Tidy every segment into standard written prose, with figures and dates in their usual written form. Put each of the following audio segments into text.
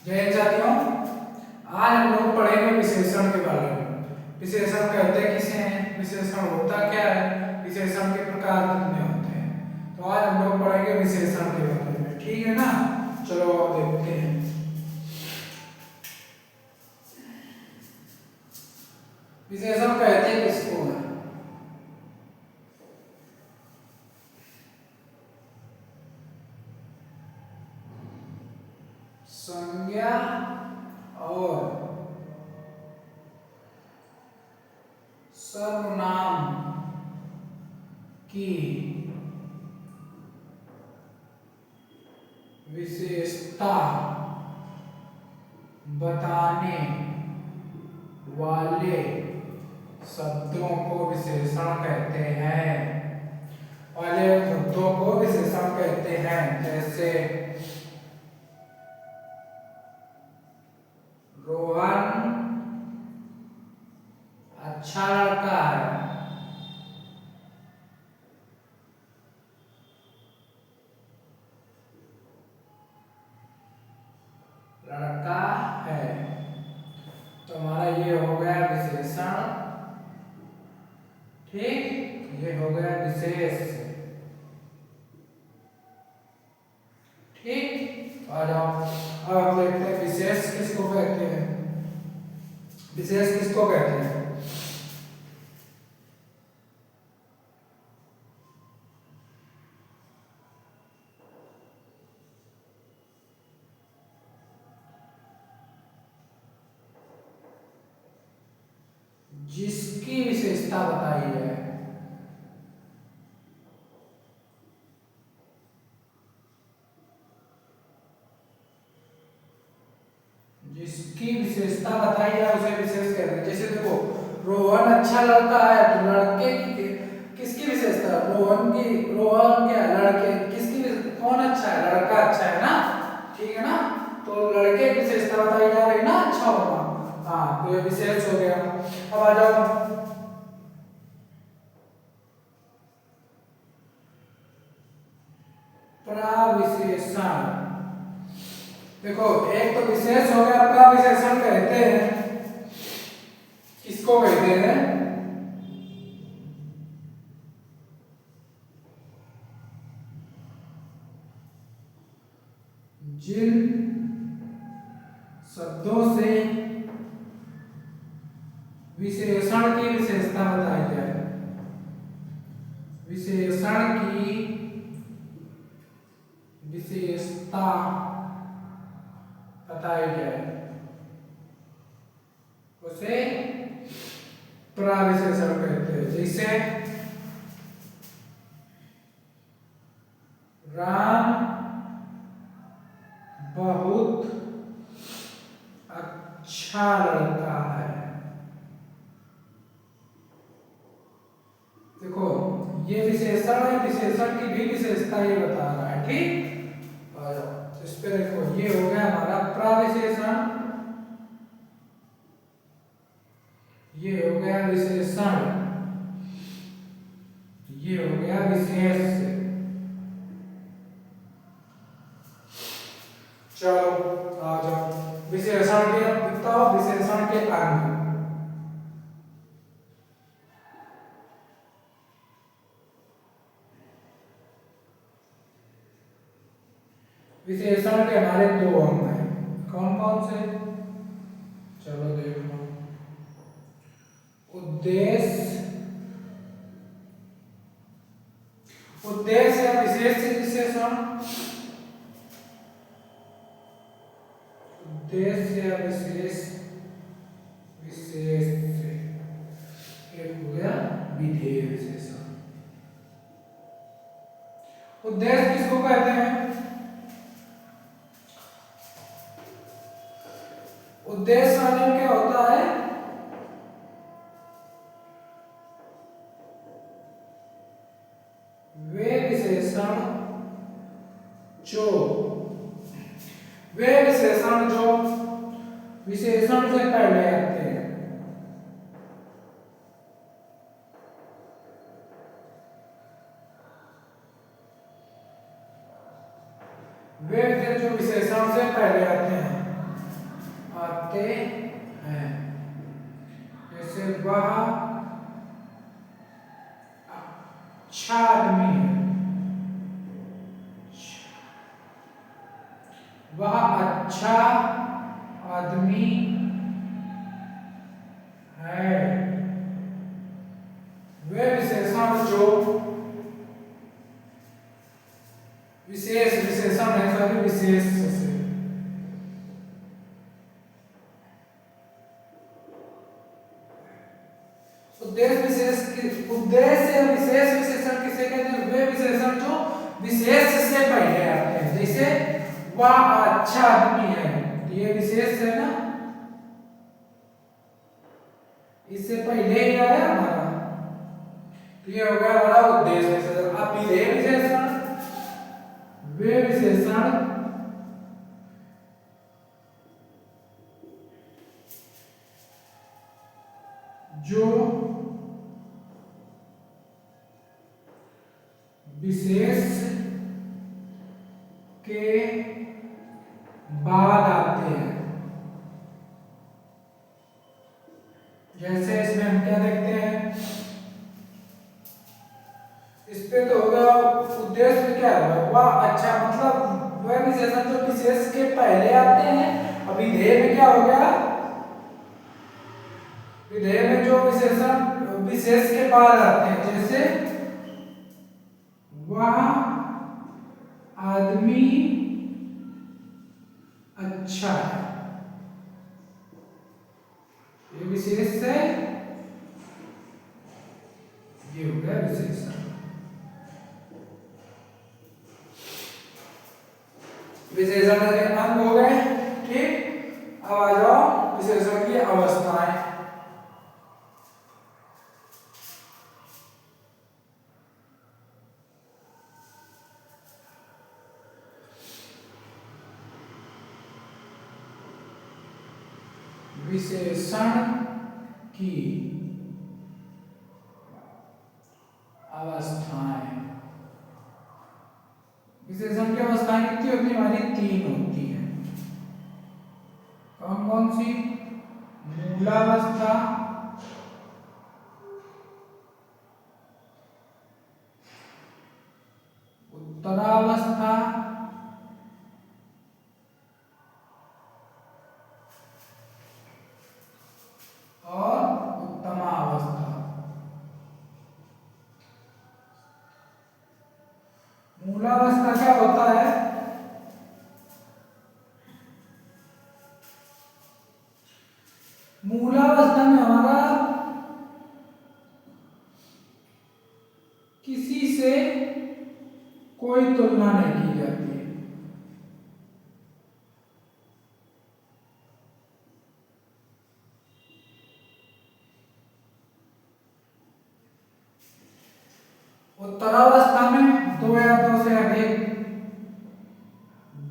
जय साथियों, आज हम लोग पढ़ेंगे विशेषण के बारे में। विशेषण कहते किसे हैं, विशेषण होता क्या है, विशेषण के प्रकार कितने होते हैं। तो आज हम लोग पढ़ेंगे विशेषण के बारे में, ठीक है ना। चलो अब देखते हैं। विशेषण कहते किसको है? संज्ञा और सर्वनाम की विशेषता बताने वाले शब्दों को विशेषण कहते हैं। वाले शब्दों को विशेषण कहते हैं। जैसे रोहन अच्छा लड़का है। लड़का है, तो हमारा ये हो गया विशेषण। ठीक, ये हो गया विशेष। ठीक, और अब हम देखते हैं विशेष किसको कहते हैं। विशेष किसको कहते हैं? जिसकी विशेषता बताई है। जिसकी विशेषता बताई है उसे विशेष कहते हैं। जैसे देखो, रोहन अच्छा लड़का है, तो लड़के की किसकी विशेषता? रोहन क्या है? लड़के कौन अच्छा है? लड़का अच्छा है ना, ठीक है ना। तो लड़के की विशेषता बताई जा रही ना, अच्छा होगा। हाँ, तो ये विशेष हो गया। अब आ जाओ प्रविशेषण। देखो, एक तो विशेष हो गया, प्रविशेषण कहते हैं। किसको कहते हैं? जिन शब्दों से विशेषण की विशेषता बताई जाए। विशेषण की विशेषता बताई जाए उसे प्रविशेषण कहते हैं। जैसे राम बहुत अच्छा लड़का है। देखो, ये विशेषण है, विशेषण की भी विशेषता ये बता रहा है। ठीक, और इस पे देखो, ये हो गया हमारा प्रविशेषण, ये हो गया विशेषण, ये हो गया विशेष। चलो आ जाओ विशेषण के, बताओ विशेषण के अंग। विशेषण के हमारे दो अंग हैं। कौन कौन से? चलो देख लो। उद्देश्य, उद्देश्य या विशेष विशेषण। उद्देश्य या विशेष विशेष से एक हो गया विधेय विशेषण। उद्देश्य किसको कहते हैं? उद्देश्य वाले क्या होता है? वे विशेषण जो विशेषण से पहले आते हैं। वे जो विशेषण से पहले आते हैं। आते हैं। जैसे वह अच्छा आदमी है, वह अच्छा आदमी है। वे विशेषण जो विशेष विशेषण है, सभी विशेष से उद्देश्य विशेष विशेषण किसे कहते हैं? वे विशेषण जो विशेष से पहले आते हैं। जैसे वह अच्छा आदमी है, तो ये विशेष है ना, इससे पहले ही आया हमारा, तो ये हो गया हमारा उद्देश्य विशेषण। अब विधेय विशेषण, वे विशेषण जो विशेष के बाद आते हैं। जैसे इसमें हम क्या देखते हैं, इस पे तो होगा उद्देश्य क्या है, वह अच्छा, मतलब वह विशेषण जो विशेष के पहले आते हैं। अब विधेय में क्या हो गया, विधेय में जो विशेषण विशेष के बाद आते हैं। जैसे वह आदमी अच्छा है, ये विशेष है, ये हो गया विशेषण। विशेषण के अंग हो गए, ठीक। अब आ जाओ विशेषण की अवस्थाएं। विशेषण की अवस्थाएं, विशेषण की अवस्थाएं कितनी होती है हमारी? 3 होती है। कौन कौन सी? मूलावस्था, उत्तरावस्था और उत्तमावस्था। मूलावस्था क्या होता है? मूलावस्था में हमारा किसी से कोई तुलना नहीं की जाती है। उत्तरावस्था में 2 या 2 से अधिक,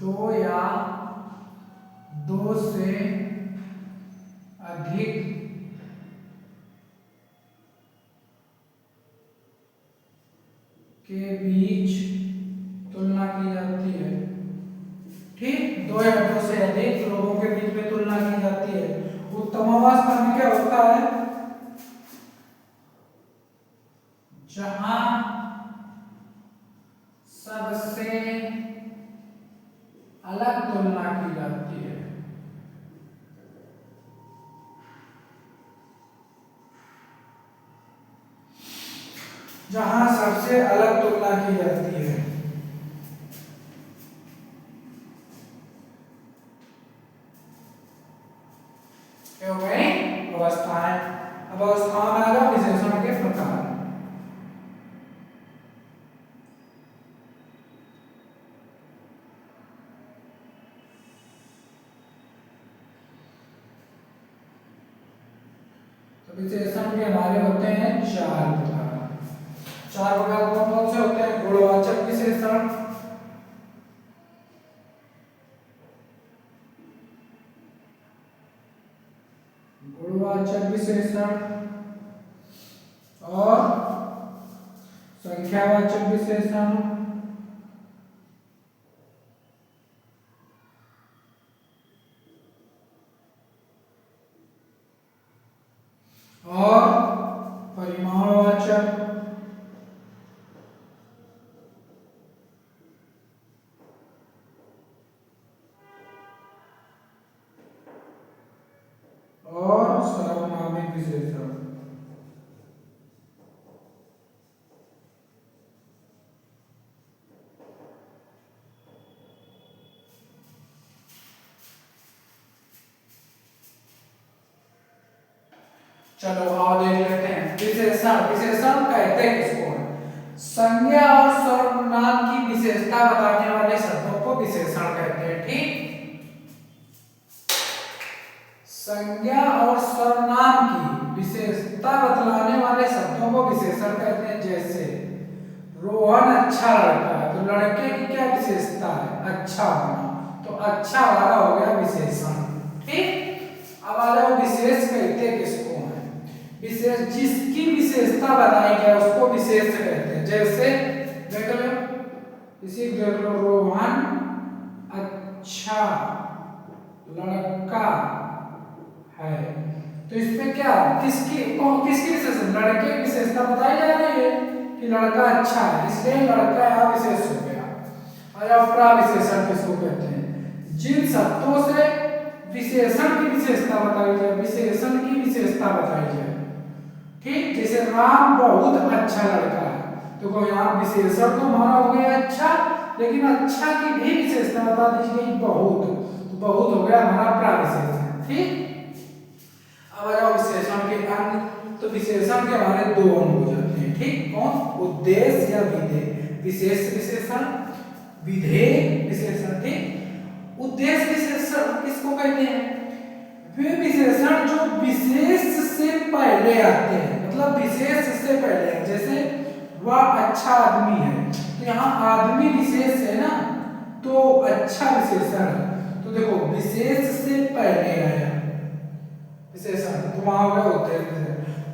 2 या 2 से अधिक के बीच तुलना की जाती है, ठीक। 2 या 2 से अधिक लोगों के बीच में तुलना की जाती है। उत्तमावस्था में क्या होता है? जहां सबसे अलग तुलना की जाती है। जहां सबसे अलग तुलना की जाती है। क्या हो गई? अवस्थाएं। अब अवस्थाओं में आ जाओ विशेषण के प्रकार। तो विशेषण के हमारे होते हैं 4 प्रकार। 4 प्रकार कौन कौन से होते हैं? गुणवाचक विशेषण, गुणवाचक विशेषण और संख्यावाचक विशेषण और परिमाणवाचक और सर्वनामिक विशेषण। चलो आओ देख लेते हैं विशेषण। विशेषण कहते हैं किसको है? संज्ञा और सर्वनाम की विशेषता बताने वाले शब्दों को विशेषण कहते हैं। ठीक, संज्ञा और सर्वनाम की विशेषता बतलाने वाले शब्दों को विशेषण कहते हैं। जैसे रोहन अच्छा लड़का है, तो लड़के की क्या विशेषता है? अच्छा होना, तो अच्छा वाला हो गया विशेषण। ठीक, अब आ जाओ विशेष कहते हैं किसको है? विशेष जिसकी विशेषता बताई जाए उसको विशेष कहते हैं। जैसे देख लो, इसी देख लो, रोहन अच्छा लड़का है, तो इसमें क्या किसकी विशेषण? लड़के की विशेषता बताई जा रही है कि लड़का अच्छा है, इसलिए लड़का यहाँ विशेष हो गया। और प्रविशेषण किसको कहते हैं? जिन शब्दों से विशेषण की विशेषता बताई जाए, विशेषण की विशेषता बताई जाए। ठीक, जैसे राम बहुत अच्छा लड़का है, तो यहाँ विशेषण तो हमारा हो गया अच्छा, लेकिन अच्छा की भी विशेषता बता दी गई बहुत, तो बहुत हो गया हमारा प्रविशेषण। ठीक, अब आ जाओ विशेषण के अंग। तो विशेषण के हमारे दो अंग हो जाते हैं। ठीक, कौन? उद्देश्य या विधेय। विशेष विशेषण, विधेय विशेषण। ठीक, उद्देश्य विशेषण किसको कहते हैं? वे विशेषण जो विशेष से पहले आते हैं, मतलब विशेष से पहले। जैसे वह अच्छा आदमी है, तो यहाँ आदमी विशेष है ना, तो अच्छा विशेषण है। तो देखो विशेष से पहले आया विशेषण, तो वहां हो गया उद्देश्य।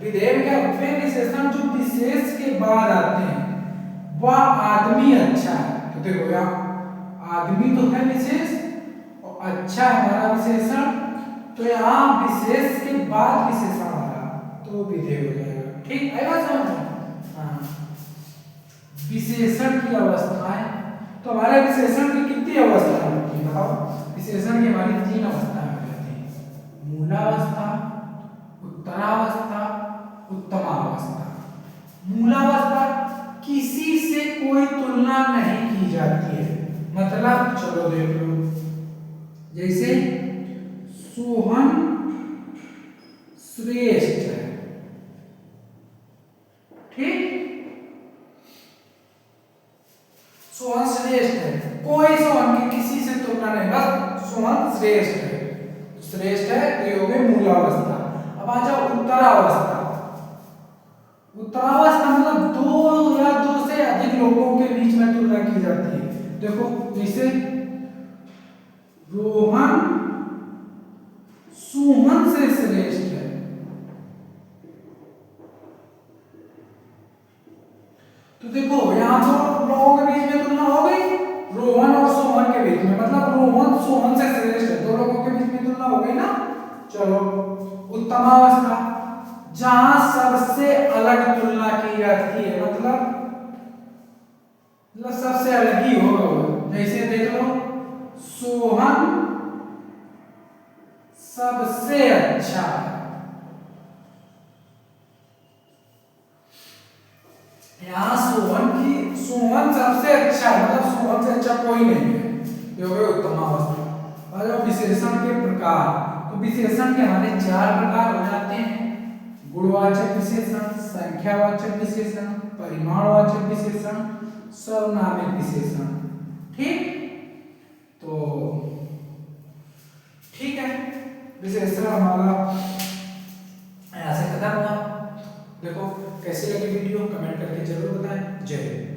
विधेय में क्या? वे विशेषण जो विशेष के बाद आते हैं। वह आदमी अच्छा है, तो देखो यहाँ आदमी तो है विशेष और अच्छा हमारा विशेषण, तो यहाँ विशेष के बाद विशेषण आ रहा, तो विधेय हो जाएगा। ठीक, आएगा समझ में? हाँ, विशेषण की अवस्थाएं। तो हमारे विशेषण की कितनी अवस्थाएं होती है बताओ? विशेषण की हमारी 3 अवस्थाएं हो जाती हैं। मूलावस्था, उत्तरावस्था, उत्तमावस्था। मूलावस्था किसी से कोई तुलना नहीं की जाती है। मतलब चलो देख लो, जैसे सोहन श्रेष्ठ है। ठीक, सोहन श्रेष्ठ है, कोई सोहन की किसी से तुलना नहीं, बस सोहन श्रेष्ठ है। श्रेष्ठ है तो ये हो गई मूलावस्था। अब आ जाओ उत्तरावस्था। उत्तरावस्था मतलब दो या दो से अधिक लोगों के बीच में तुलना की जाती है। देखो जैसे रोहन सोहन से श्रेष्ठ है, तो देखो यहाँ तो लोगों के बीच में तुलना हो गई, रोहन और सोहन के बीच में, मतलब रोहन सोहन से श्रेष्ठ है, दो लोगों के बीच में तुलना हो गई ना। चलो उत्तमावस्था, जहां सबसे अलग तुलना की जाती है, मतलब सबसे अलग ही होगा। जैसे देख लो, सोहन सबसे अच्छा है, यहाँ सोहन सबसे अच्छा है, मतलब सोहन से अच्छा कोई नहीं है, ये हो गया उत्तमावस्था। और विशेषण के प्रकार, तो विशेषण के हमारे 4 प्रकार हो जाते हैं। गुणवाचक विशेषण, संख्यावाचक विशेषण, परिमाणवाचक विशेषण, सर्वनामिक विशेषण। ठीक, तो ठीक है, विशेषण हमारा यहाँ से खत्म हुआ। देखो कैसी लगी वीडियो, कमेंट करके जरूर बताएं। जय हिंद।